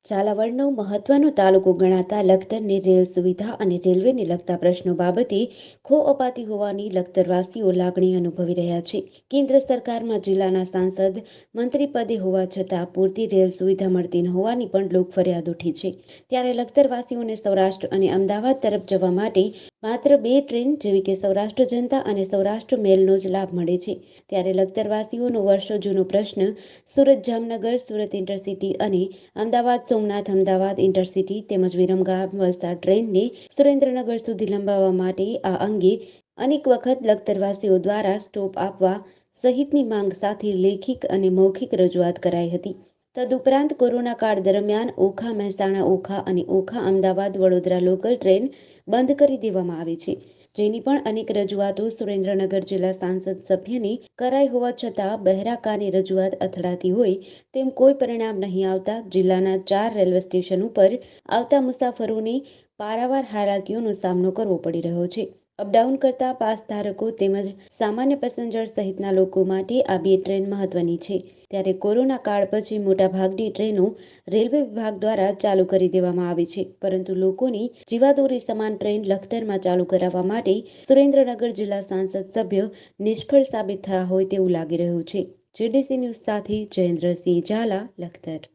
ઝાલાવાડનો મહત્વનો તાલુકો ગણાતા લખતરની રેલ સુવિધા અને રેલવેને લગતા પ્રશ્નો બાબતે ખો અપાતી હોવાની લખતરવાસીઓ લાગણી અનુભવી રહ્યા છે. કેન્દ્ર સરકારમાં જિલ્લાના સાંસદ મંત્રી પદે હોવા છતાં પૂરતી રેલ સુવિધા મળતી ન હોવાની પણ લોક ફરિયાદ ઉઠી છે. ત્યારે લખતરવાસીઓને સૌરાષ્ટ્ર અને અમદાવાદ તરફ જવા માટે માત્ર 2 ટ્રેન જેવી કે સૌરાષ્ટ્ર જનતા અને સૌરાષ્ટ્ર મેલનો જ લાભ મળે છે. ત્યારે લખતરવાસીઓનો વર્ષો જૂનો પ્રશ્ન સુરત જામનગર સુરત ઇન્ટરસિટી અને અમદાવાદ સોમનાથ અમદાવાદ ઇન્ટરસિટી તેમજ વિરમગામ વલસાડ ટ્રેનને સુરેન્દ્રનગર સુધી લંબાવવા માટે આ અંગે અનેક વખત લખતરવાસીઓ દ્વારા સ્ટોપ આપવા સહિતની માંગ સાથે લેખિત અને મૌખિક રજૂઆત કરાઈ હતી. તદુપરાંત કોરોના કાળ દરમિયાન ઓખા મહેસાણા ઓખા અને ઓખા અમદાવાદ વડોદરા લોકલ ટ્રેન બંધ કરી દેવામાં આવી છે. જેની પણ અનેક રજૂઆતો સુરેન્દ્રનગર જિલ્લા સાંસદ સભ્યને કરાઈ હોવા છતાં બહેરા કાને રજૂઆત અથડાતી હોય તેમ કોઈ પરિણામ નહીં આવતા જિલ્લાના 4 રેલવે સ્ટેશન ઉપર આવતા મુસાફરોને પારાવાર હાલાકીઓનો સામનો કરવો પડી રહ્યો છે. અપડાઉન કરતા પાસ ધારકો તેમજ સામાન્ય પેસેન્જર સહિતના લોકો માટે આ 2 ટ્રેન મહત્વની છે. ત્યારે કોરોના કાળ પછી મોટાભાગની ટ્રેનો રેલવે વિભાગ દ્વારા ચાલુ કરી દેવામાં આવી છે. પરંતુ લોકોની જીવાદોરી સમાન ટ્રેન લખતરમાં ચાલુ કરાવવા માટે સુરેન્દ્રનગર જિલ્લા સાંસદ સભ્ય નિષ્ફળ સાબિત થયા હોય તેવું લાગી રહ્યું છે. GDC ન્યૂઝ સાથે જયેન્દ્રસિંહ ઝાલા, લખતર.